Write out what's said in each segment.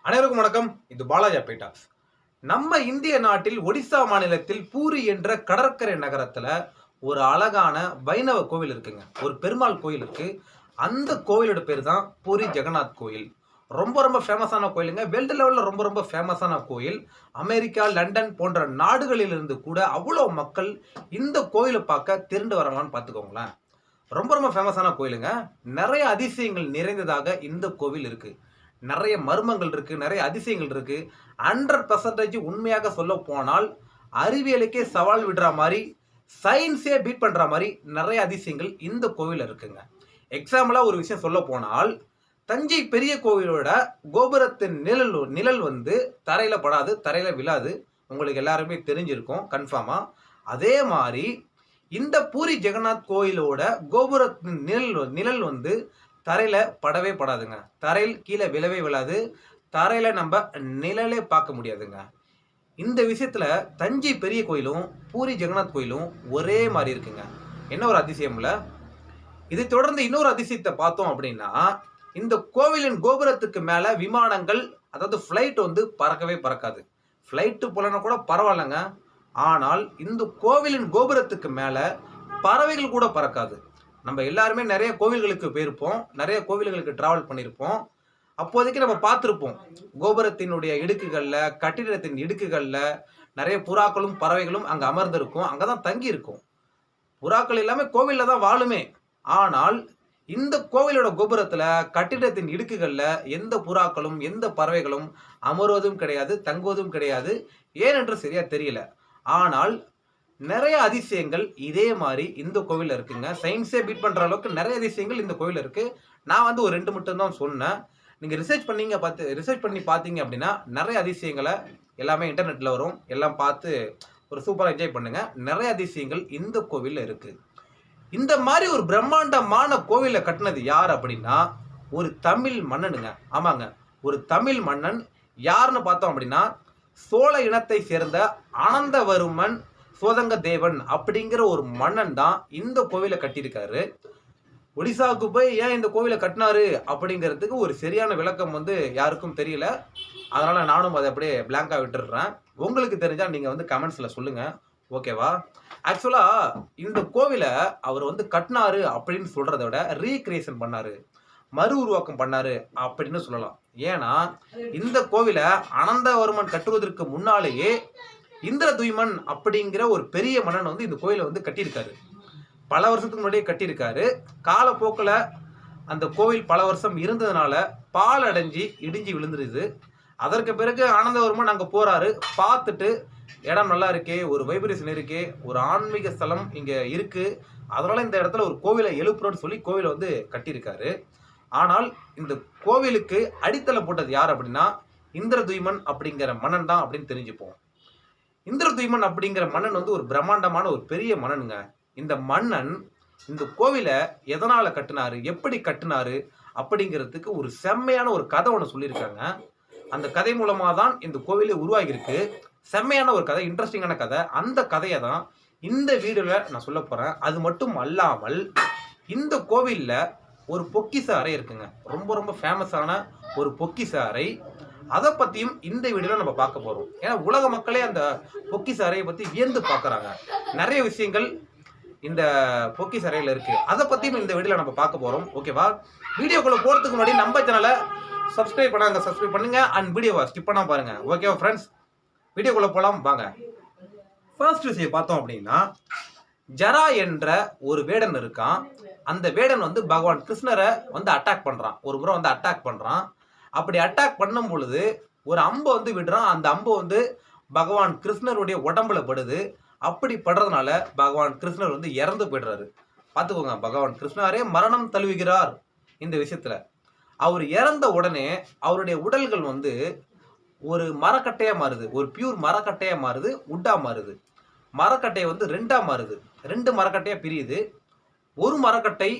அனைவருக்கும் வணக்கம். இது பாலாஜி பேட்டாஸ். நம்ம இந்திய நாட்டில் ஒடிசா மாநிலத்தில் பூரி என்ற கடற்கரை நகரத்துல ஒரு அழகான வைணவ கோவில் இருக்குங்க. ஒரு பெருமாள் கோவில் இருக்கு. அந்த கோவிலோட பேர் தான் பூரி ஜெகநாத் கோயில். ரொம்ப ரொம்ப ஃபேமஸான கோயிலுங்க. வேர்ல்டு லெவலில் ரொம்ப ரொம்ப ஃபேமஸான கோயில். அமெரிக்கா, லண்டன் போன்ற நாடுகளிலிருந்து கூட அவ்வளோ மக்கள் இந்த கோயிலை பார்க்க திரண்டு வரலாம்னு பார்த்துக்கோங்களேன். ரொம்ப ரொம்ப ஃபேமஸான கோயிலுங்க. நிறைய அதிசயங்கள் நிறைந்ததாக இந்த கோவில் இருக்கு. நிறைய மர்மங்கள் இருக்கு, நிறைய அதிசயங்கள் இருக்கு. 100% உண்மையாக சொல்ல போனால் அறிவியலுக்கே சவால் விடுற மாதிரி, சயின்ஸே பீட் பண்ற மாதிரி நிறைய அதிசயங்கள் இந்த கோவில இருக்குங்க. எக்ஸாம்பிளா ஒரு விஷயம் சொல்ல போனால், தஞ்சை பெரிய கோவிலோட கோபுரத்தின் நிழல் வந்து தரையில படாது, தரையில விழாது. உங்களுக்கு எல்லாருமே தெரிஞ்சிருக்கும் கன்ஃபார்மா. அதே மாதிரி இந்த பூரி ஜெகநாத் கோயிலோட கோபுரத்தின் நிழல் வந்து தரையில படவே படாதுங்க. தரையில் கீழே விழவே விழாது. தரையில நம்ம நிழலே பார்க்க முடியாதுங்க. இந்த விஷயத்துல தஞ்சை பெரிய கோயிலும் பூரி ஜெகநாத் கோயிலும் ஒரே மாதிரி இருக்குங்க. என்ன ஒரு அதிசயம்ல. இதை தொடர்ந்து இன்னொரு அதிசயத்தை பார்த்தோம் அப்படின்னா, இந்த கோவிலின் கோபுரத்துக்கு மேல விமானங்கள், அதாவது ஃபிளைட் வந்து பறக்கவே பறக்காது. ஃபிளைட்டு போலன்னா கூட பரவாயில்லைங்க. ஆனால் இந்த கோவிலின் கோபுரத்துக்கு மேல பறவைகள் கூட பறக்காது. நம்ம எல்லாருமே நிறைய கோவில்களுக்கு போயிருப்போம், நிறைய கோவில்களுக்கு டிராவல் பண்ணியிருப்போம். அப்போதைக்கு நம்ம பார்த்துருப்போம், கோபுரத்தினுடைய இடுக்குகள்ல, கட்டிடத்தின் இடுக்குகள்ல நிறைய புறாக்களும் பறவைகளும் அங்க அமர்ந்திருக்கும். அங்கதான் தங்கி இருக்கும். புறாக்கள் எல்லாமே கோவில்ல தான் வாழுமே. ஆனால் இந்த கோவிலோட கோபுரத்துல, கட்டிடத்தின் இடுக்குகள்ல எந்த புறாக்களும் எந்த பறவைகளும் அமர்வதும் கிடையாது, தங்குவதும் கிடையாது. ஏனென்று சரியா தெரியல. ஆனால் நிறைய அதிசயங்கள் இதே மாதிரி இந்த கோவில்ல இருக்குங்க. சயின்ஸே பீட் பண்ற அளவுக்கு நிறைய அதிசயங்கள் இந்த கோவில்ல இருக்கு. நான் வந்து ஒரு 2 மட்டும் தான் சொன்னேன். நீங்க ரிசர்ச் பண்ணி பார்த்தீங்க அப்படின்னா நிறைய அதிசயங்களை எல்லாமே இன்டர்நெட்ல வரும். எல்லாம் பார்த்து ஒரு சூப்பரா என்ஜாய் பண்ணுங்க. நிறைய அதிசயங்கள் இந்த கோவில்ல இருக்கு. இந்த மாதிரி ஒரு பிரம்மாண்டமான கோவிலை கட்டினது யார் அப்படின்னா ஒரு தமிழ் மன்னனுங்க. ஆமாங்க, ஒரு தமிழ் மன்னன். யாருன்னு பார்த்தோம் அப்படின்னா சோழ இனத்தை சேர்ந்த அனந்தவர்மன் சோதங்க தேவன் அப்படிங்கிற ஒரு மன்னன் தான் இந்த கோவிலை கட்டியிருக்காரு. ஒடிசாவுக்கு போய் ஏன் இந்த கோவிலை கட்டினாரு அப்படிங்கிறதுக்கு ஒரு சரியான விளக்கம் வந்து யாருக்கும் தெரியல. அதனால நானும் அதை அப்படியே பிளாங்கா விட்டுடுறேன். உங்களுக்கு தெரிஞ்சா நீங்க வந்து கமெண்ட்ஸ்ல சொல்லுங்க. ஓகேவா? ஆக்சுவலா இந்த கோவிலை அவர் வந்து கட்டினாரு அப்படின்னு சொல்றதை விட ரீக்ரியேஷன் பண்ணாரு, மறு உருவாக்கம் பண்ணாரு அப்படின்னு சொல்லலாம். ஏன்னா இந்த கோவிலை அனந்தவர்மன் கட்டுவதற்கு முன்னாலேயே இந்திரதுய்மன் அப்படிங்கிற ஒரு பெரிய மன்னன் வந்து இந்த கோயிலை வந்து கட்டியிருக்காரு. பல வருஷத்துக்கு முன்னாடியே கட்டியிருக்காரு. காலப்போக்கில் அந்த கோவில் பல வருஷம் இருந்ததுனால பால் அடைஞ்சி இடிஞ்சு விழுந்துருது. அதற்கு பிறகு ஆனந்தவர்மன் அங்கே போறாரு. பார்த்துட்டு இடம் நல்லா இருக்கே, ஒரு வைப்ரேஷன் இருக்கே, ஒரு ஆன்மீக ஸ்தலம் இங்கே இருக்கு, அதனால இந்த இடத்துல ஒரு கோவிலை எழுப்புறோன்னு சொல்லி கோவிலை வந்து கட்டியிருக்காரு. ஆனால் இந்த கோவிலுக்கு அடித்தளம் போட்டது யார் அப்படின்னா இந்திரதுய்மன் அப்படிங்கிற மன்னன் தான் அப்படின்னு தெரிஞ்சுப்போம். இந்திரதுய்மன் அப்படிங்கிற மன்னன் வந்து ஒரு பிரம்மாண்டமான ஒரு பெரிய மன்னனுங்க. இந்த மன்னன் இந்த கோவிலை எதனால கட்டினாரு, எப்படி கட்டினாரு அப்படிங்கிறதுக்கு ஒரு செம்மையான ஒரு கதை ஒன்று சொல்லியிருக்காங்க. அந்த கதை மூலமா தான் இந்த கோவிலே உருவாகியிருக்கு. செம்மையான ஒரு கதை, இன்ட்ரெஸ்டிங்கான கதை. அந்த கதையை தான் இந்த வீடியோல நான் சொல்ல போறேன். அது மட்டும் அல்லாமல் இந்த கோவில்ல ஒரு பொக்கிஷ அறை இருக்குங்க. ரொம்ப ரொம்ப ஃபேமஸான ஒரு பொக்கிஷ அறை. அதை பத்தியும் இந்த வீடியோல நம்ம பார்க்க போறோம். ஏன்னா உலக மக்களே அந்த பொக்கிஷ அறையை பத்தி வியந்து பார்க்கறாங்க. நிறைய விஷயங்கள் இந்த பொக்கிஷ அறையில இருக்கு. அதை பத்தியும் இந்த வீடியோல நம்ம பார்க்க போறோம். ஓகேவா? வீடியோக்குள்ள போறதுக்கு முன்னாடி நம்ம சேனலை சப்ஸ்கிரைப் பண்ணுங்க அண்ட் வீடியோவை ஸ்கிப் பண்ணாம பாருங்க. ஓகேவா ஃப்ரெண்ட்ஸ்? வீடியோக்குள்ள போலாம் வாங்க. ஃபர்ஸ்ட் விஷயம் பார்த்தோம் அப்படின்னா, ஜரா என்ற ஒரு வேடன் இருக்கான். அந்த வேடன் வந்து பகவான் கிருஷ்ணரை வந்து அட்டாக் பண்றான். ஒரு முறை வந்து அட்டாக் பண்றான். அப்படி அட்டாக் பண்ணும் பொழுது ஒரு அம்பை வந்து விடுறான். அந்த அம்பு வந்து பகவான் கிருஷ்ணருடைய உடம்புல படுது. அப்படி படுறதுனால பகவான் கிருஷ்ணர் வந்து இறந்து போயிடுறாரு. பார்த்துக்கோங்க, பகவான் கிருஷ்ணரே மரணம் தழுவுகிறார் இந்த விஷயத்துல. அவர் இறந்த உடனே அவருடைய உடல்கள் வந்து ஒரு மரக்கட்டையா மாறுது. ஒரு பியூர் மரக்கட்டையா மாறுது, உட்டா மாறுது. மரக்கட்டையை வந்து 2ஆ மாறுது. 2 மரக்கட்டையா பிரியுது. ஒரு மரக்கட்டை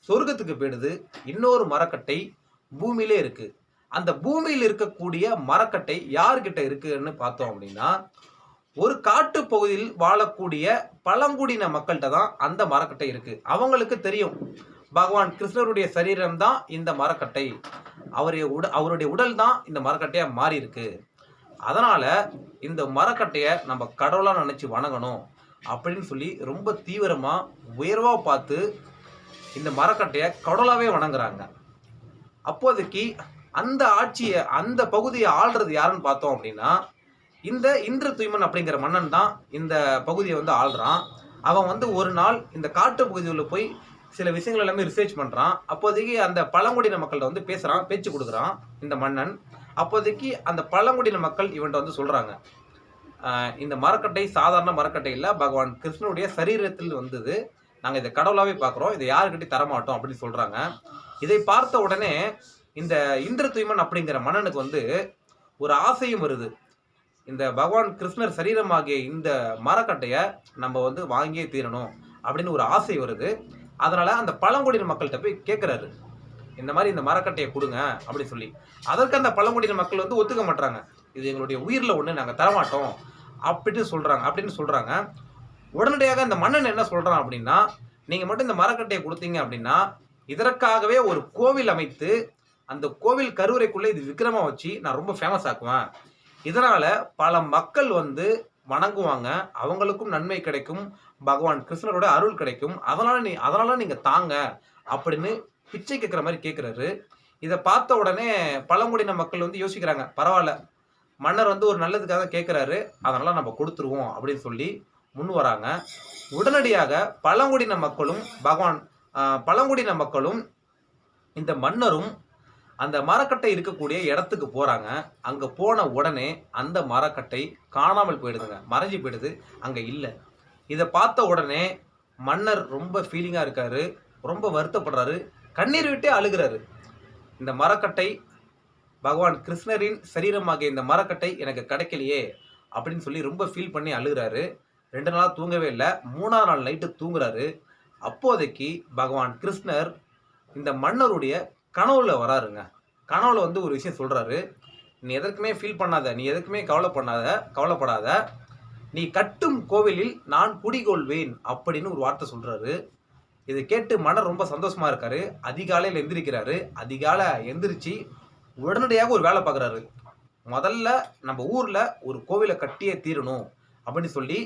சொர்க்கத்துக்கு போயிடுது, இன்னொரு மரக்கட்டை பூமியிலே இருக்கு. அந்த பூமியில் இருக்கக்கூடிய மரக்கட்டை யார்கிட்ட இருக்குன்னு பார்த்தோம் அப்படின்னா ஒரு காட்டு பகுதியில் வாழக்கூடிய பழங்குடியின மக்கள்கிட்ட தான் அந்த மரக்கட்டை இருக்கு. அவங்களுக்கு தெரியும் பகவான் கிருஷ்ணருடைய சரீரம் தான் இந்த மரக்கட்டை. அவருடைய உடல் தான் இந்த மரக்கட்டையா மாறி இருக்கு. அதனால இந்த மரக்கட்டையை நம்ம கடவுளா நினைச்சு வணங்கணும் அப்படின்னு சொல்லி ரொம்ப தீவிரமா உயர்வா பார்த்து இந்த மரக்கட்டையை கடவுளாவே வணங்குறாங்க. அப்போதைக்கு அந்த ஆட்சியை அந்த பகுதியை ஆள்றது யாருன்னு பார்த்தோம் அப்படின்னா இந்த இந்திரதுய்மன் அப்படிங்கிற மன்னன் தான் இந்த பகுதியை வந்து ஆள்றான். அவன் வந்து ஒரு நாள் இந்த காட்டு பகுதியில் போய் சில விஷயங்கள் எல்லாமே ரிசர்ச் பண்ணுறான். அப்போதைக்கு அந்த பழங்குடியின மக்கள்கிட்ட வந்து பேசுகிறான், பேச்சு கொடுக்குறான் இந்த மன்னன். அப்போதைக்கு அந்த பழங்குடியின மக்கள் இவன்ட்ட வந்து சொல்கிறாங்க, இந்த மரக்கட்டை சாதாரண மரக்கட்டை இல்லை, பகவான் கிருஷ்ணனுடைய சரீரத்தில் வந்தது, நாங்கள் இதை கடவுளாகவே பார்க்குறோம், இதை யாருக்கிட்டையும் தரமாட்டோம் அப்படின்னு சொல்கிறாங்க. இதை பார்த்த உடனே இந்த இந்திரதுய்மன் அப்படிங்கிற மன்னனுக்கு வந்து ஒரு ஆசையும் வருது. இந்த பகவான் கிருஷ்ணர் சரீரமாகிய இந்த மரக்கட்டையை நம்ம வந்து வாங்கியே தீரணும் அப்படின்னு ஒரு ஆசை வருது. அதனால அந்த பழங்குடியின மக்கள்கிட்ட போய் கேட்குறாரு, இந்த மாதிரி இந்த மரக்கட்டையை கொடுங்க அப்படின்னு சொல்லி. அதற்கு அந்த பழங்குடியின மக்கள் வந்து ஒத்துக்க மாட்டாங்க. இது எங்களுடைய உயிரில் ஒன்று, நாங்கள் தரமாட்டோம் அப்படின்னு சொல்கிறாங்க. உடனடியாக அந்த மன்னன் என்ன சொல்கிறான் அப்படின்னா, நீங்கள் மட்டும் இந்த மரக்கட்டையை கொடுத்தீங்க அப்படின்னா இதற்காகவே ஒரு கோவில் அமைத்து அந்த கோவில் கருவறைக்குள்ளே இது விக்கிரமா வச்சு நான் ரொம்ப ஃபேமஸ் ஆக்குவேன். இதனால பல மக்கள் வந்து வணங்குவாங்க, அவங்களுக்கும் நன்மை கிடைக்கும், பகவான் கிருஷ்ணரோட அருள் கிடைக்கும், அதனால நீங்க தாங்க அப்படின்னு பிச்சை கேட்குற மாதிரி கேட்குறாரு. இதை பார்த்த உடனே பழங்குடியின மக்கள் வந்து யோசிக்கிறாங்க, பரவாயில்ல மன்னர் வந்து ஒரு நல்லதுக்காக கேட்குறாரு, அதனால நம்ம கொடுத்துருவோம் அப்படின்னு சொல்லி முன் வராங்க. உடனடியாக பழங்குடியின மக்களும் இந்த மன்னரும் அந்த மரக்கட்டை இருக்கக்கூடிய இடத்துக்கு போறாங்க. அங்க போன உடனே அந்த மரக்கட்டை காணாமல் போயிடுதுங்க, மறைஞ்சு போயிடுது, அங்க இல்லை. இதை பார்த்த உடனே மன்னர் ரொம்ப ஃபீலிங்கா இருக்காரு, ரொம்ப வருத்தப்படுறாரு, கண்ணீர் விட்டே அழுகிறாரு. இந்த மரக்கட்டை பகவான் கிருஷ்ணரின் சரீரமாகிய இந்த மரக்கட்டை எனக்கு கிடைக்கலையே அப்படின்னு சொல்லி ரொம்ப ஃபீல் பண்ணி அழுகிறாரு. 2 நாளாக தூங்கவே இல்லை. 3ஆவது நாள் நைட்டு தூங்குறாரு. அப்போதைக்கு பகவான் கிருஷ்ணர் இந்த மன்னருடைய கனவுல வராருங்க. கனவுல வந்து ஒரு விஷயம் சொல்றாரு, நீ எதற்குமே ஃபீல் பண்ணாத, நீ எதற்குமே கவலைப்படாத, நீ கட்டும் கோவிலில் நான் குடிகொள்வேன் அப்படின்னு ஒரு வார்த்தை சொல்றாரு. இதை கேட்டு மன்னர் ரொம்ப சந்தோஷமா இருக்காரு. அதிகாலையில் எந்திரிக்கிறாரு. அதிகாலை எந்திரிச்சு உடனடியாக ஒரு வேலை பார்க்குறாரு. முதல்ல நம்ம ஊர்ல ஒரு கோவிலை கட்டியே தீரணும் அப்படின்னு சொல்லி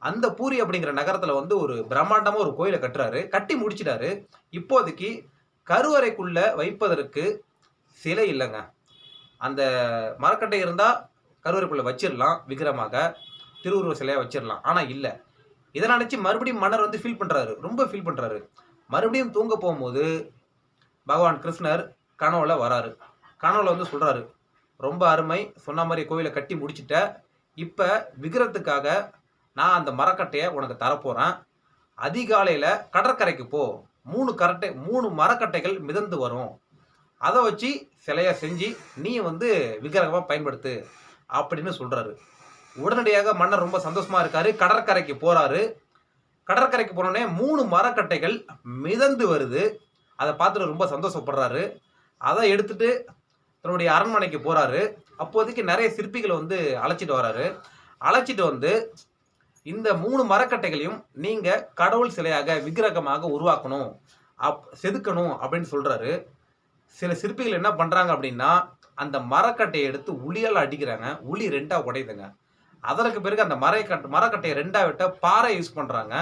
அந்த பூரி அப்படிங்கிற நகரத்துல வந்து ஒரு பிரம்மாண்டமா ஒரு கோயிலை கட்டுறாரு. கட்டி முடிச்சிட்டாரு. இப்போதைக்கு கருவறைக்குள்ள வைப்பதற்கு சிலை இல்லைங்க. அந்த மரக்கட்டை இருந்தா கருவறைக்குள்ள வச்சிடலாம், விக்கிரமாக திருவுருவ சிலையா வச்சிடலாம். ஆனா இல்ல. இதை நினைச்சு மறுபடியும் மன்னர் வந்து ஃபீல் பண்றாரு, ரொம்ப ஃபீல் பண்றாரு. மறுபடியும் தூங்க போகும்போது பகவான் கிருஷ்ணர் கனவுல வராரு. கனவுல வந்து சொல்றாரு, ரொம்ப அருமை, சொன்ன மாதிரி கோவிலை கட்டி முடிச்சுட்ட, இப்ப விக்கிரத்துக்காக நான் அந்த மரக்கட்டையை உனக்கு தரப்போறேன். அதிகாலையில கடற்கரைக்கு போ, 3 மரக்கட்டைகள் மிதந்து வரும், அதை வச்சு சிலைய செஞ்சு நீ வந்து விக்கிரகமா பயன்படுத்து அப்படின்னு சொல்றாரு. உடனடியாக மன்னர் ரொம்ப சந்தோஷமா இருக்காரு. கடற்கரைக்கு போறாரு. கடற்கரைக்கு போனோடனே 3 மரக்கட்டைகள் மிதந்து வருது. அதை பார்த்துட்டு ரொம்ப சந்தோஷப்படுறாரு. அதை எடுத்துட்டு தன்னுடைய அரண்மனைக்கு போறாரு. அப்போதைக்கு நிறைய சிற்பிகளை வந்து அழைச்சிட்டு வந்து இந்த 3 மரக்கட்டைகளையும் நீங்க கடவுள் சிலையாக விக்கிரகமாக உருவாக்கணும், செதுக்கணும் அப்படின்னு சொல்றாரு. சில சிற்பிகள் என்ன பண்றாங்க அப்படின்னா அந்த மரக்கட்டையை எடுத்து உளியால் அடிக்கிறாங்க. உளி 2ஆ உடையுதுங்க. அதற்கு பிறகு அந்த மரக்கட்டையை 2ஆ விட்ட பாறை யூஸ் பண்றாங்க.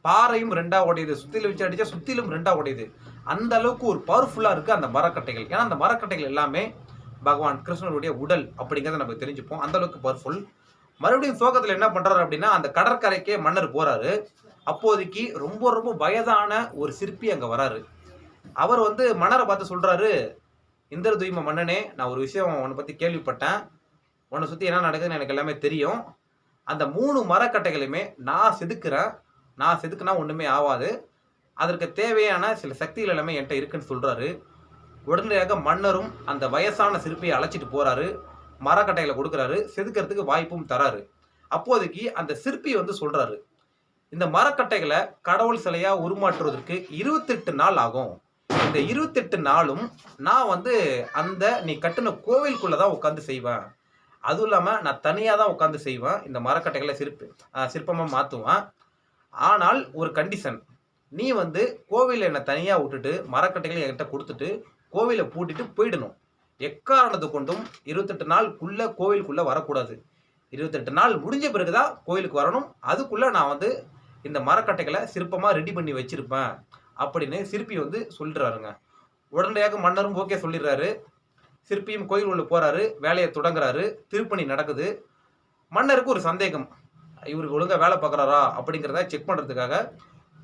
பாறையும் 2ஆ உடையுது. சுத்தில வச்சு அடிச்சா சுத்திலும் 2ஆ உடையுது. அந்த அளவுக்கு ஒரு பவர்ஃபுல்லா இருக்கு அந்த மரக்கட்டைகள். ஏன்னா அந்த மரக்கட்டைகள் எல்லாமே பகவான் கிருஷ்ணருடைய உடல் அப்படிங்கிறத நம்ம தெரிஞ்சுப்போம். அந்த அளவுக்கு பவர்ஃபுல். மறுபடியும் சோகத்துல என்ன பண்றாரு அப்படின்னா அந்த கடற்கரைக்கே மன்னர் போறாரு. அப்போதைக்கு ரொம்ப ரொம்ப வயதான ஒரு சிற்பி அங்க வராரு. அவர் வந்து மன்னரை பார்த்து சொல்றாரு, இந்திரதுய்ம மன்னனே, நான் ஒரு விஷயம் உன்னை பத்தி கேள்விப்பட்டேன், உன்னை சுத்தி என்ன நடக்குதுன்னு எனக்கு எல்லாமே தெரியும். அந்த 3 மரக்கட்டைகளுமே நான் செதுக்குனா ஒண்ணுமே ஆகாது, அதற்கு தேவையான சில சக்திகள் எல்லாமே என்கிட்ட இருக்குன்னு சொல்றாரு. உடனடியாக மன்னரும் அந்த வயசான சிற்பியை அழைச்சிட்டு போறாரு. மரக்கட்டைகளை கொடுக்குறாரு, செதுக்கிறதுக்கு வாய்ப்பும் தராரு. அப்போதைக்கு அந்த சிற்பி வந்து சொல்றாரு, இந்த மரக்கட்டைகளை கடவுள் சிலையா உருமாற்றுவதற்கு 28 நாள் ஆகும். இந்த 28 நாளும் நான் வந்து அந்த நீ கட்டின கோவிலுக்குள்ளதான் உட்காந்து செய்வேன். அதுவும் இல்லாம நான் தனியா தான் உட்காந்து செய்வேன். இந்த மரக்கட்டைகளை சிற்பமா மாத்துவேன். ஆனால் ஒரு கண்டிஷன், நீ வந்து கோவிலில் என்னை தனியா விட்டுட்டு மரக்கட்டைகளை என்கிட்ட கொடுத்துட்டு கோவிலை பூட்டிட்டு போயிடணும். எக்காரணத்தை கொண்டும் 28 நாளுக்குள்ள கோவிலுக்குள்ள வரக்கூடாது. 28 நாள் முடிஞ்ச பிறகுதான் கோயிலுக்கு வரணும். அதுக்குள்ள நான் வந்து இந்த மரக்கட்டைகளை சிற்பமா ரெடி பண்ணி வச்சிருப்பேன் அப்படின்னு சிற்பி வந்து சொல்லிடுறாருங்க. உடனடியாக மன்னரும் ஓகே சொல்லிடுறாரு. சிற்பியும் கோயில் உள்ள போறாரு, வேலையை தொடங்குறாரு. திருப்பணி நடக்குது. மன்னருக்கு ஒரு சந்தேகம், இவருக்கு ஒழுங்கா வேலை பார்க்குறாரா அப்படிங்கிறத செக் பண்ணுறதுக்காக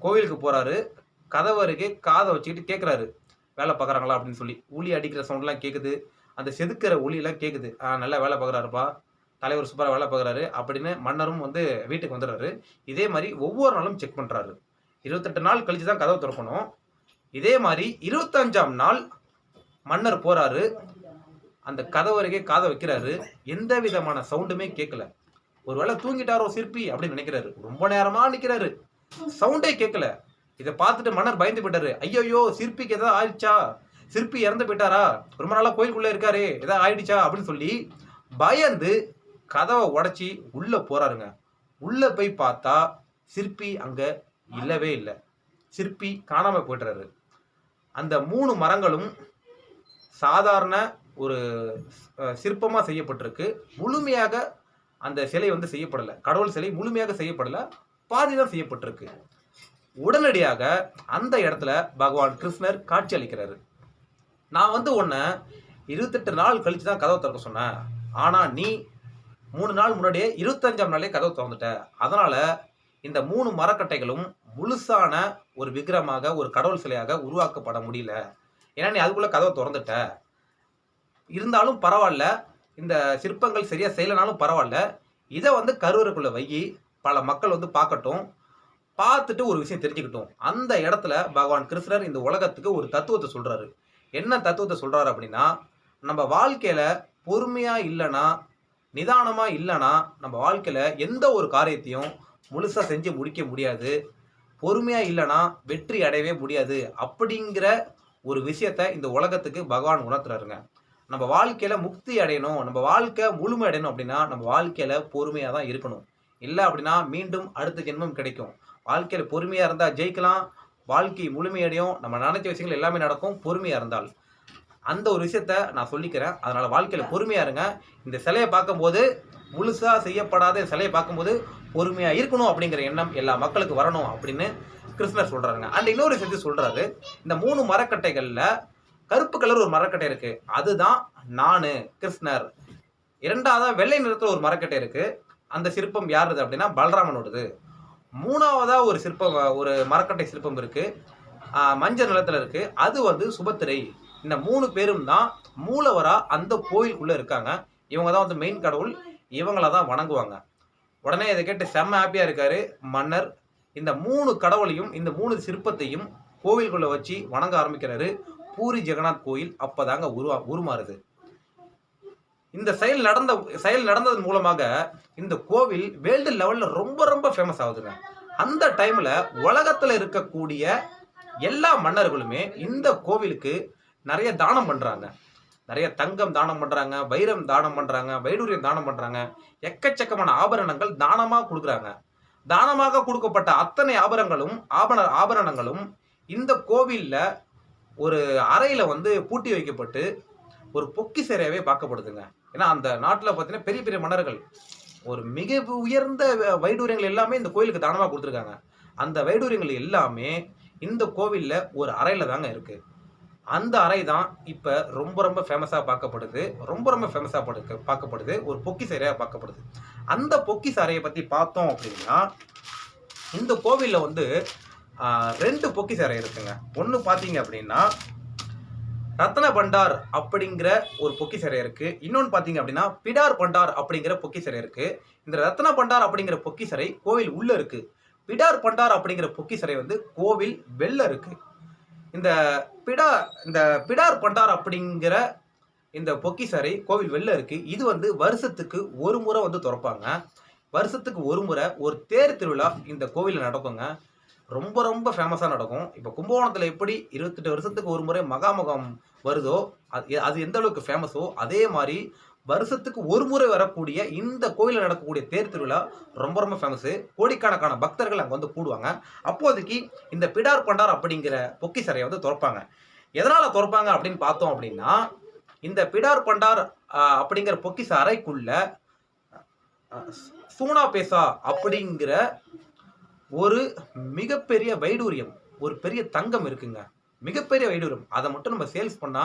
கோவிலுக்கு போறாரு. கதவு அருகே காதை வச்சுக்கிட்டு கேட்குறாரு, வேலை பார்க்குறாங்களா அப்படின்னு சொல்லி. ஒலி அடிக்கிற சவுண்ட்லாம் கேட்குது, அந்த செதுக்கிற ஒலியெல்லாம் கேட்குது. நல்லா வேலை பார்க்குறாருப்பா, தலைவர் சூப்பராக வேலை பார்க்குறாரு அப்படின்னு மன்னரும் வந்து வீட்டுக்கு வந்துடுறாரு. இதே மாதிரி ஒவ்வொரு நாளும் செக் பண்ணுறாரு. 28 நாள் கழிச்சு தான் கதவை திறக்கணும். இதே மாதிரி 25ஆம் நாள் மன்னர் போறாரு. அந்த கதவு அருகே காதை வைக்கிறாரு. எந்த விதமான சவுண்டுமே கேட்கல. ஒருவேளை தூங்கிட்டாரோ சிற்பி அப்படின்னு நினைக்கிறாரு. ரொம்ப நேரமா நிக்கிறாரு, சவுண்டே கேட்கல. இதை பார்த்துட்டு மன்னர் பயந்து போயிட்டாரு. ஐயோ, சிற்பிக்கு ஏதாவது ஆயிடுச்சா, சிற்பி இறந்து போயிட்டாரா, ரொம்ப நாளா கோயிலுக்குள்ள இருக்காரு, ஏதாவது ஆயிடுச்சா அப்படின்னு சொல்லி பயந்து கதவை உடைச்சி உள்ள போறாருங்க. உள்ள போய் பார்த்தா சிற்பி அங்க இல்லவே இல்லை. சிற்பி காணாம போயிட்டுறாரு. அந்த 3 மரங்களும் சாதாரண ஒரு சிற்பமா செய்யப்பட்டிருக்கு. முழுமையாக அந்த சிலை வந்து செய்யப்படலை. கடவுள் சிலை முழுமையாக செய்யப்படலை, பாதிதான் செய்யப்பட்டிருக்கு. உடனடியாக அந்த இடத்துல பகவான் கிருஷ்ணர் காட்சி அளிக்கிறாரு. நான் வந்து உன்னை 28 நாள் கழிச்சு தான் கதவை திறக்க சொன்னேன். ஆனா நீ 3 நாள் முன்னாடியே 25ஆம் நாளே கதவை திறந்துட்ட. அதனால இந்த 3 மரக்கட்டைகளும் முழுசான ஒரு விக்கிரமாக, ஒரு கடவுள் சிலையாக உருவாக்கப்பட முடியல. ஏன்னா நீ அதுக்குள்ள கதவை திறந்துட்ட. இருந்தாலும் பரவாயில்ல, இந்த சிற்பங்கள் சரியா செய்யலனாலும் பரவாயில்ல, இதை வந்து கருவறைக்குள்ள வை, பல மக்கள் வந்து பார்க்கட்டும், பார்த்துட்டு ஒரு விஷயம் தெரிஞ்சுக்கிட்டோம். அந்த இடத்துல பகவான் கிருஷ்ணர் இந்த உலகத்துக்கு ஒரு தத்துவத்தை சொல்றாரு. என்ன தத்துவத்தை சொல்றாரு அப்படின்னா, நம்ம வாழ்க்கையில பொறுமையா இல்லைன்னா, நிதானமா இல்லைன்னா நம்ம வாழ்க்கையில எந்த ஒரு காரியத்தையும் முழுசா செஞ்சு முடிக்க முடியாது. பொறுமையா இல்லைன்னா வெற்றி அடையவே முடியாது அப்படிங்கிற ஒரு விஷயத்த இந்த உலகத்துக்கு பகவான் உணர்த்துறாருங்க. நம்ம வாழ்க்கையில முக்தி அடையணும், நம்ம வாழ்க்கை முழுமை அடையணும் அப்படின்னா நம்ம வாழ்க்கையில பொறுமையா தான் இருக்கணும். இல்லை அப்படின்னா மீண்டும் அடுத்த ஜென்மம் கிடைக்கும். வாழ்க்கையில பொறுமையா இருந்தா ஜெயிக்கலாம், வாழ்க்கை முழுமையடையும், நம்ம நினைச்ச விஷயங்கள் எல்லாமே நடக்கும் பொறுமையா இருந்தால். அந்த ஒரு விஷயத்த நான் சொல்லிக்கிறேன். அதனால வாழ்க்கையில பொறுமையா இருங்க. இந்த சிலையை பார்க்கும்போது, முழுசா செய்யப்படாத சிலையை பார்க்கும்போது பொறுமையா இருக்கணும் அப்படிங்கிற எண்ணம் எல்லா மக்களுக்கு வரணும் அப்படின்னு கிருஷ்ணர் சொல்றாருங்க. அண்ட் இன்னொரு விஷயத்தை சொல்றாரு, இந்த 3 மரக்கட்டைகள்ல கருப்பு கலர் ஒரு மரக்கட்டை இருக்கு, அதுதான் நானு கிருஷ்ணர். இரண்டாவதா வெள்ளை நிறத்துல ஒரு மரக்கட்டை இருக்கு, அந்த சிற்பம் யாருது அப்படின்னா பலராமனோடது. மூணாவதா ஒரு சிற்பம், ஒரு மரக்கட்டை சிற்பம் இருக்கு, மஞ்சள் நிலத்துல இருக்கு, அது வந்து சுபத்திரை. இந்த 3 பேரும் தான் மூலவரா அந்த கோயிலுக்குள்ள இருக்காங்க. இவங்க தான் வந்து மெயின் கடவுள், இவங்கள தான் வணங்குவாங்க. உடனே இதை கேட்டு செம்ம ஹாப்பியா இருக்காரு மன்னர். இந்த 3 கடவுளையும் இந்த 3 சிற்பத்தையும் கோவிலுக்குள்ள வச்சு வணங்க ஆரம்பிக்கிறாரு. பூரி ஜெகநாத் கோயில் அப்பதாங்க உருமாறுது. இந்த செயல் நடந்ததன் மூலமாக இந்த கோவில் வேர்ல்டு லெவல்ல ரொம்ப ரொம்ப ஃபேமஸ் ஆகுதுங்க. அந்த டைம்ல உலகத்துல இருக்கக்கூடிய எல்லா மன்னர்களுமே இந்த கோவிலுக்கு நிறைய தானம் பண்றாங்க. நிறைய தங்கம் தானம் பண்றாங்க, வைரம் தானம் பண்றாங்க, வைடூரியம் தானம் பண்றாங்க, எக்கச்சக்கமான ஆபரணங்கள் தானமா கொடுக்குறாங்க. தானமாக கொடுக்கப்பட்ட அத்தனை ஆபரணங்களும் இந்த கோவில்ல ஒரு அறையில வந்து பூட்டி வைக்கப்பட்டு ஒரு பொக்கிஷறையாவே பார்க்கப்படுதுங்க. ஏன்னா அந்த நாட்டில் பார்த்தீங்கன்னா பெரிய பெரிய மன்னர்கள் ஒரு மிக உயர்ந்த வைடூரியங்கள் எல்லாமே இந்த கோயிலுக்கு தானமா கொடுத்துருக்காங்க. அந்த வைடூரியங்கள் எல்லாமே இந்த கோவில்ல ஒரு அறையில தாங்க இருக்கு. அந்த அறை தான் இப்ப ரொம்ப ரொம்ப ஃபேமஸா பார்க்கப்படுது. பார்க்கப்படுது. ஒரு பொக்கிஷ அறையா பார்க்கப்படுது. அந்த பொக்கிஷ அறையை பத்தி பார்த்தோம் அப்படின்னா, இந்த கோவில்ல வந்து 2 பொக்கிஷ அறை இருக்குங்க. ஒன்னு பாத்தீங்க அப்படின்னா ரத்ன பண்டார் அப்படிங்கிற ஒரு பொக்கிஷ அறை இருக்கு. இன்னொன்னு பாத்தீங்க அப்படின்னா பிடார் பண்டார் அப்படிங்கிற பொக்கிஷ அறை இருக்கு. இந்த ரத்ன பண்டார் அப்படிங்கிற பொக்கிஷ அறை கோவில் உள்ள இருக்கு. பிடார் பண்டார் அப்படிங்கிற பொக்கிஷ அறை வந்து கோவில் வெளில இருக்கு. இந்த பிடார் பண்டார் அப்படிங்கிற இந்த பொக்கிஷறை கோவில் வெளில இருக்கு. இது வந்து வருஷத்துக்கு ஒரு முறை வந்து திறப்பாங்க. வருஷத்துக்கு ஒரு முறை ஒரு தேர் திருவிழா இந்த கோவிலில் நடக்குங்க. ரொம்ப ரொம்ப ஃபேமஸாக நடக்கும். இப்போ கும்பகோணத்தில் எப்படி 28 வருஷத்துக்கு ஒரு முறை மகாமகம் வருதோ, அது எந்த அளவுக்கு ஃபேமஸோ அதே மாதிரி வருஷத்துக்கு ஒரு முறை வரக்கூடிய இந்த கோயிலில் நடக்கக்கூடிய தேர் திருவிழா ரொம்ப ரொம்ப ஃபேமஸு. கோடிக்கணக்கான பக்தர்கள் அங்கே வந்து கூடுவாங்க. அப்போதைக்கு இந்த பிடார் பண்டார் அப்படிங்கிற பொக்கிஷறையை வந்து திறப்பாங்க. எதனால திறப்பாங்க அப்படின்னு பார்த்தோம் அப்படின்னா, இந்த பிடார் பண்டார் அப்படிங்கிற பொக்கிஷ அறைக்குள்ள சூனா பேசா அப்படிங்கிற ஒரு மிகப்பெரிய வைடூரியம், ஒரு பெரிய தங்கம் இருக்குங்க. மிகப்பெரிய வைடூரியம். அதை மட்டும் நம்ம சேல்ஸ் பண்ணா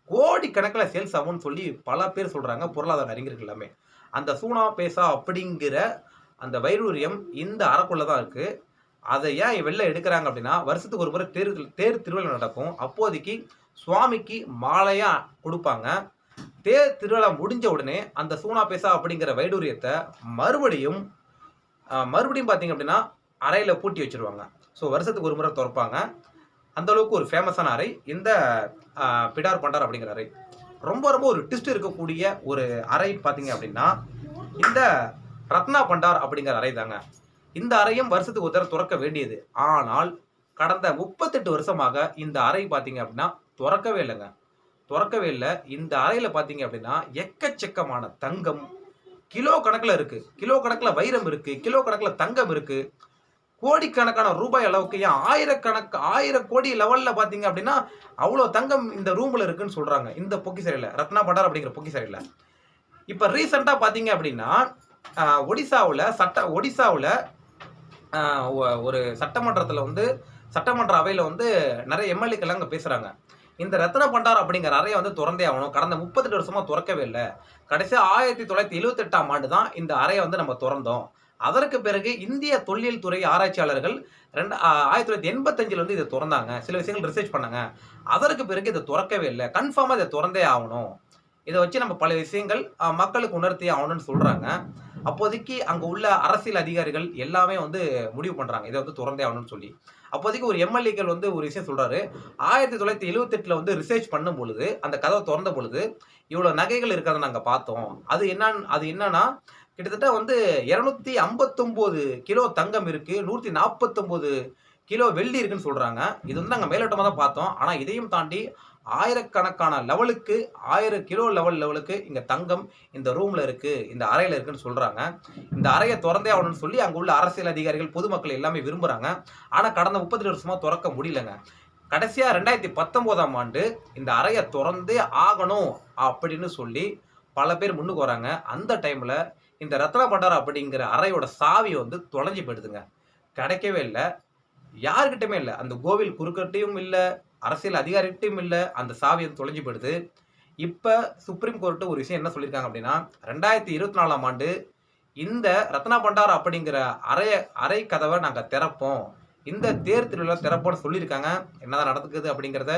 கோடி கணக்கில் சேல்ஸ் ஆகும்னு சொல்லி பல பேர் சொல்றாங்க, பொருளாதார அறிஞர்கள் எல்லாமே. அந்த சூனா பேசா அப்படிங்கிற அந்த வைடூரியம் இந்த அறைக்குள்ள தான் இருக்கு. அதை ஏன் வெளில எடுக்கிறாங்க அப்படின்னா, வருஷத்துக்கு ஒரு முறை தேர் திருவிழா நடக்கும். அப்போதைக்கு சுவாமிக்கு மாலையா கொடுப்பாங்க. தேர் திருவிழா முடிஞ்ச உடனே அந்த சூனா பேசா அப்படிங்கிற வைடூரியத்தை மறுபடியும் பார்த்தீங்க அப்படின்னா அறையில பூட்டி வச்சிருவாங்க. ஸோ வருஷத்துக்கு ஒரு முறை திறப்பாங்க. அந்த அளவுக்கு ஒரு ஃபேமஸான அறை இந்த பிடார் பண்டார் அப்படிங்கிற அறை. ரொம்ப ரொம்ப ஒரு ட்விஸ்ட் இருக்கக்கூடிய ஒரு அறை பார்த்தீங்க அப்படின்னா, இந்த ரத்னா பண்டார் அப்படிங்கிற அறை தாங்க. இந்த அறையும் வருஷத்துக்கு ஒரு தடவை திறக்க வேண்டியது. ஆனால் கடந்த 38 வருஷமாக இந்த அறை பார்த்தீங்க அப்படின்னா திறக்கவே இல்லைங்க. திறக்கவே இல்லை. இந்த அறையில் பார்த்தீங்க அப்படின்னா எக்கச்சக்கமான தங்கம் கிலோ கணக்கில் இருக்கு. கிலோ கணக்கில் வைரம் இருக்கு. கிலோ கணக்கில் தங்கம் இருக்கு. கோடிக்கணக்கான ரூபாய் அளவுக்கு, ஏன் 1000 கோடி லெவல்ல பாத்தீங்க அப்படின்னா அவ்வளோ தங்கம் இந்த ரூம்ல இருக்குன்னு சொல்றாங்க. இந்த பொக்கிஷறையில ரத்னா பண்டார் அப்படிங்கிற பொக்கிஷறையில. இப்ப ரீசெண்டா பாத்தீங்க அப்படின்னா ஒடிசாவுல ஒரு சட்டமன்றத்துல வந்து சட்டமன்ற அவையில வந்து நிறைய எம்எல்ஏக்கள் அங்க பேசுறாங்க. இந்த ரத்ன பண்டார் அப்படிங்கிற அறையை வந்து திறந்தே ஆகணும். கடந்த 38 வருஷமா திறக்கவே இல்லை. கடைசியா 1978ஆம் ஆண்டு தான் இந்த அறையை வந்து நம்ம திறந்தோம். அதற்கு பிறகு இந்திய தொல்லியல் துறை ஆராய்ச்சியாளர்கள் 1985 வந்து இதை திறந்தாங்க. சில விஷயங்கள் ரிசர்ச் பண்ணாங்க. அதற்கு பிறகு இதை திறக்கவே இல்லை. கன்ஃபார்மா இதை திறந்தே ஆகணும். இதை வச்சு நம்ம பல விஷயங்கள் மக்களுக்கு உணர்த்தியே ஆகணும்னு சொல்றாங்க. அப்போதைக்கு அங்க உள்ள அரசியல் அதிகாரிகள் எல்லாமே வந்து முடிவு பண்றாங்க இதை வந்து திறந்தே ஆகணும்னு சொல்லி. அப்போதைக்கு ஒரு எம்எல்ஏக்கள் வந்து ஒரு விஷயம் சொல்றாரு. 1978 வந்து ரிசர்ச் பண்ணும் பொழுது அந்த கதவை திறந்த பொழுது இவ்வளவு நகைகள் இருக்கிறத நாங்க பார்த்தோம். அது என்னன்னா கிட்டத்தட்ட வந்து 259 கிலோ தங்கம் இருக்கு, 149 கிலோ வெள்ளி இருக்குன்னு சொல்றாங்க. இது வந்து நாங்க மேலோட்டமா தான் பார்த்தோம். ஆனா இதையும் தாண்டி ஆயிரக்கணக்கான லெவலுக்கு 1000 கிலோ லெவலுக்கு இங்க தங்கம் இந்த ரூம்ல இருக்கு, இந்த அறையில இருக்குன்னு சொல்றாங்க. இந்த அறையை திறந்தே ஆகணும்னு சொல்லி அங்க உள்ள அரசியல் அதிகாரிகள், பொதுமக்கள் எல்லாமே விரும்புறாங்க. ஆனா கடந்த 32 வருஷமா திறக்க முடியலங்க. கடைசியா 2019ஆம் ஆண்டு இந்த அறையை திறந்தே ஆகணும் அப்படின்னு சொல்லி பல பேர் முன்னுக்கு வராங்க. அந்த டைம்ல இந்த ரத்னா பண்டார் அப்படிங்கிற அறையோட சாவி வந்து தொலைஞ்சு போயிடுதுங்க. கிடைக்கவே இல்லை. யாருக்கிட்டயுமே இல்லை. அந்த கோவில் குறுக்கிட்டையும் இல்லை, அரசியல் அதிகாரிகிட்டையும் இல்லை. அந்த சாவி வந்து தொலைஞ்சு போயிடுது. இப்ப சுப்ரீம் கோர்ட் ஒரு விஷயம் என்ன சொல்லியிருக்காங்க அப்படின்னா, 2024ஆம் ஆண்டு இந்த ரத்னா பண்டார் அப்படிங்கிற அறை கதவை நாங்க திறப்போம். இந்த தேர் திருவிழா திறப்போம்னு சொல்லியிருக்காங்க. என்னதான் நடக்குது அப்படிங்கிறத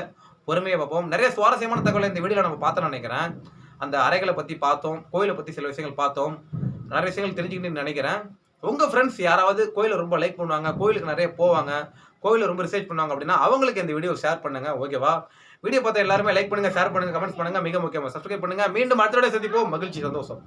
பொறுமையா பார்ப்போம். நிறைய சுவாரஸ்யமான தகவலை இந்த வீடியோல நம்ம பார்த்தோம்னு நினைக்கிறேன். அந்த அறைகளை பத்தி பார்த்தோம், கோயிலை பத்தி சில விஷயங்கள் பார்த்தோம், நிறைய விஷயங்கள் தெரிஞ்சுக்கிட்டு நினைக்கிறேன். உங்க ஃப்ரெண்ட்ஸ் யாராவது கோயிலை ரொம்ப லைக் பண்ணுவாங்க, கோயிலுக்கு நிறைய போவாங்க, கோயிலை ரொம்ப ரிசர்ச் பண்ணுவாங்க அப்படின்னா அவங்களுக்கு இந்த வீடியோ ஷேர் பண்ணுங்க. ஓகேவா? வீடியோ பார்த்தா எல்லாருமே லைக் பண்ணுங்க, ஷேர் பண்ணுங்க, கமெண்ட்ஸ் பண்ணுங்க. மிக முக்கியமா சப்ஸ்கிரைப் பண்ணுங்க. மீண்டும் அடுத்த வீடியோ சந்திப்போம். மகிழ்ச்சி, சந்தோஷம்.